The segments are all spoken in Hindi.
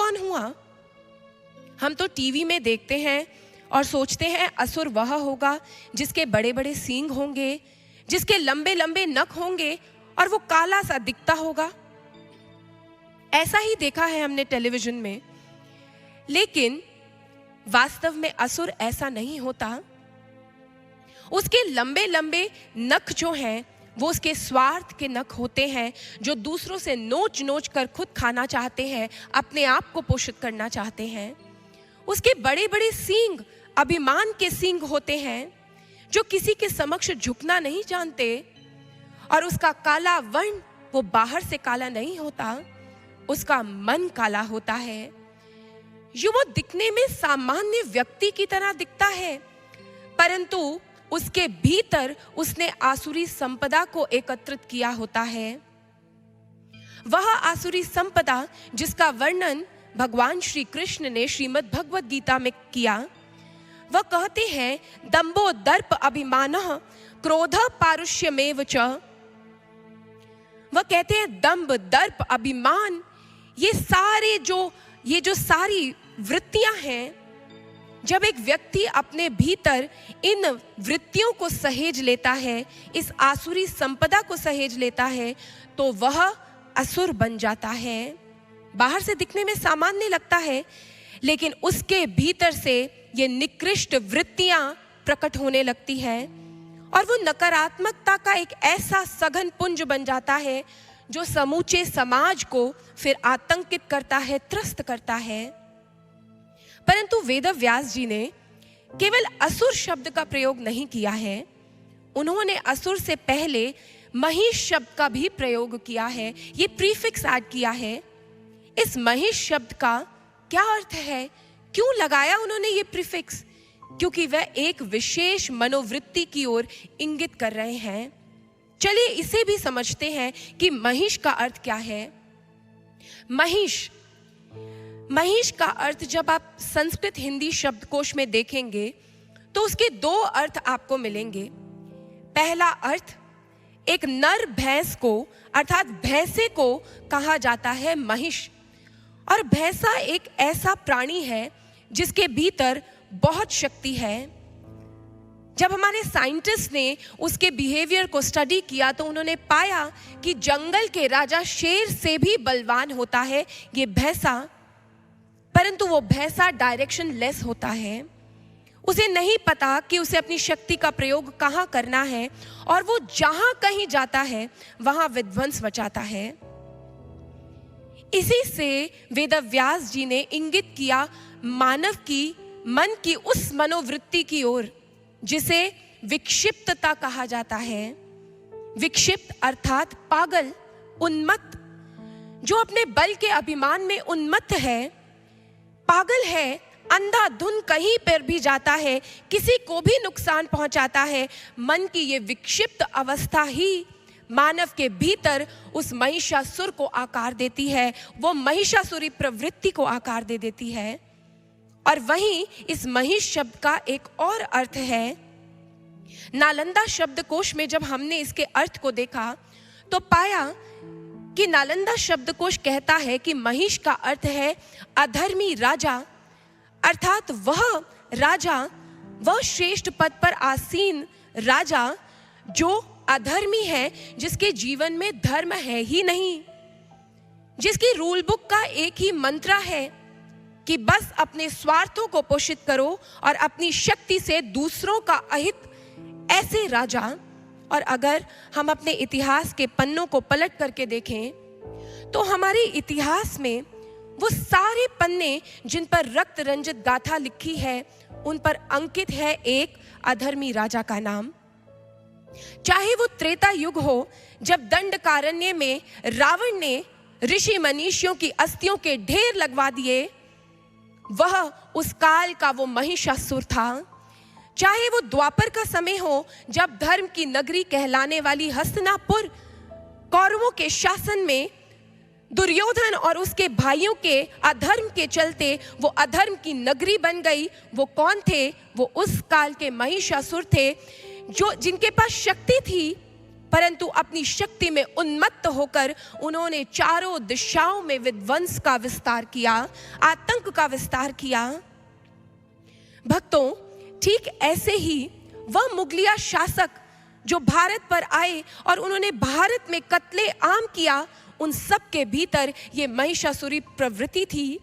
कौन हुआ? हम तो टीवी में देखते हैं और सोचते हैं असुर वह होगा जिसके बड़े बड़े सींग होंगे, जिसके लंबे लंबे नख होंगे और वो काला सा दिखता होगा। ऐसा ही देखा है हमने टेलीविजन में, लेकिन वास्तव में असुर ऐसा नहीं होता। उसके लंबे लंबे नख जो हैं वो उसके स्वार्थ के नख होते हैं, जो दूसरों से नोच नोच कर खुद खाना चाहते हैं, अपने आप को पोषित करना चाहते हैं। उसके बड़े बड़े सींग अभिमान के सींग होते हैं, जो किसी के समक्ष झुकना नहीं जानते। और उसका काला वर्ण वो बाहर से काला नहीं होता, उसका मन काला होता है। जो वो दिखने में सामान्य व्यक्ति की तरह दिखता है, परंतु उसके भीतर उसने आसुरी संपदा को एकत्रित किया होता है। वह आसुरी संपदा जिसका वर्णन भगवान श्री कृष्ण ने श्रीमद् भगवद गीता में किया, वह कहते हैं दंभो दर्प अभिमानः क्रोधः पारुष्यमेव च। वह कहते हैं दंभ, दर्प, अभिमान, ये जो सारी वृत्तियां हैं, जब एक व्यक्ति अपने भीतर इन वृत्तियों को सहेज लेता है, इस आसुरी संपदा को सहेज लेता है, तो वह असुर बन जाता है। बाहर से दिखने में सामान्य लगता है, लेकिन उसके भीतर से ये निकृष्ट वृत्तियां प्रकट होने लगती है और वो नकारात्मकता का एक ऐसा सघन पुंज बन जाता है जो समूचे समाज को फिर आतंकित करता है, त्रस्त करता है। परंतु वेदव्यास जी ने केवल असुर शब्द का प्रयोग नहीं किया है, उन्होंने असुर से पहले महिष शब्द का भी प्रयोग किया है, ये प्रीफिक्स ऐड किया है। इस महिष शब्द का क्या अर्थ है, क्यों लगाया उन्होंने ये प्रीफिक्स? क्योंकि वह एक विशेष मनोवृत्ति की ओर इंगित कर रहे हैं। चलिए इसे भी समझते हैं कि महिष का अर्थ क्या है। महिष का अर्थ जब आप संस्कृत हिंदी शब्दकोश में देखेंगे तो उसके दो अर्थ आपको मिलेंगे। पहला अर्थ, एक नर भैंस को अर्थात भैंसे को कहा जाता है महिष। और भैंसा एक ऐसा प्राणी है जिसके भीतर बहुत शक्ति है। जब हमारे साइंटिस्ट ने उसके बिहेवियर को स्टडी किया तो उन्होंने पाया कि जंगल के राजा शेर से भी बलवान होता है ये भैंसा, परंतु वो भैंसा डायरेक्शन लेस होता है। उसे नहीं पता कि उसे अपनी शक्ति का प्रयोग कहाँ करना है और वो जहां कहीं जाता है वहां विध्वंस मचाता है। इसी से वेदव्यास जी ने इंगित किया मानव की मन की उस मनोवृत्ति की ओर जिसे विक्षिप्तता कहा जाता है। विक्षिप्त अर्थात पागल, उन्मत्त, जो अपने बल के अभिमान में उन्मत्त है, पागल है, अंधाधुंध कहीं पर भी जाता है, किसी को भी नुकसान पहुंचाता है। मन की ये विक्षिप्त अवस्था ही मानव के भीतर उस महिषासुर को आकार देती है, वो महिषासुरी प्रवृत्ति को आकार दे देती है। और वहीं इस महिष शब्द का एक और अर्थ है। नालंदा शब्दकोश में जब हमने इसके अर्थ को देखा तो पाया कि नालंदा शब्दकोश कहता है कि महिष का अर्थ है अधर्मी राजा, अर्थात वह राजा, वह श्रेष्ठ पद पर आसीन राजा जो अधर्मी है, जिसके जीवन में धर्म है ही नहीं, जिसकी रूल बुक का एक ही मंत्र है कि बस अपने स्वार्थों को पोषित करो और अपनी शक्ति से दूसरों का अहित। ऐसे राजा, और अगर हम अपने इतिहास के पन्नों को पलट करके देखें तो हमारे इतिहास में वो सारे पन्ने जिन पर रक्त रंजित गाथा लिखी है उन पर अंकित है एक अधर्मी राजा का नाम। चाहे वो त्रेता युग हो, जब दंडकारण्य में रावण ने ऋषि मनीषियों की अस्थियों के ढेर लगवा दिए, वह उस काल का वो महिषासुर था। चाहे वो द्वापर का समय हो, जब धर्म की नगरी कहलाने वाली हस्तिनापुर कौरवों के शासन में दुर्योधन और उसके भाइयों के अधर्म के चलते वो अधर्म की नगरी बन गई। वो कौन थे? वो उस काल के महिषासुर थे, जो जिनके पास शक्ति थी परंतु अपनी शक्ति में उन्मत्त होकर उन्होंने चारों दिशाओं में विध्वंस का विस्तार किया, आतंक का विस्तार किया। भक्तों, ठीक ऐसे ही वह मुगलिया शासक जो भारत पर आए और उन्होंने भारत में कत्ले आम किया, उन सब के भीतर ये महिषासुरी प्रवृत्ति थी।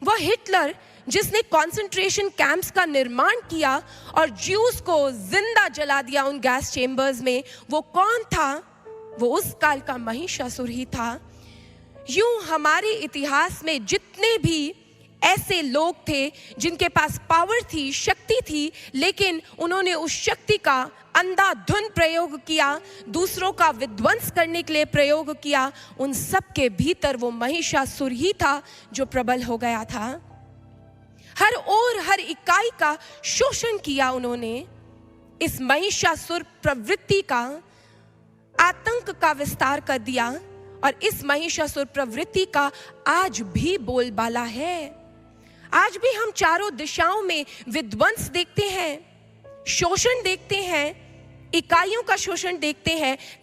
वह हिटलर जिसने कॉन्सेंट्रेशन कैंप्स का निर्माण किया और ज्यूस को जिंदा जला दिया उन गैस चेंबर्स में, वो कौन था? वो उस काल का महिषासुर ही था। यूं हमारे इतिहास में जितने भी ऐसे लोग थे जिनके पास पावर थी, शक्ति थी, लेकिन उन्होंने उस शक्ति का अंधाधुंध प्रयोग किया, दूसरों का विध्वंस करने के लिए प्रयोग किया, उन सब के भीतर वो महिषासुर ही था जो प्रबल हो गया था। हर ओर हर इकाई का शोषण किया उन्होंने। इस महिषासुर प्रवृत्ति का, आतंक का विस्तार कर दिया और इस महिषासुर प्रवृत्ति का आज भी बोलबाला है। आज भी हम चारों दिशाओं में विध्वंस देखते हैं, शोषण देखते हैं, इकाइयों का शोषण देखते हैं।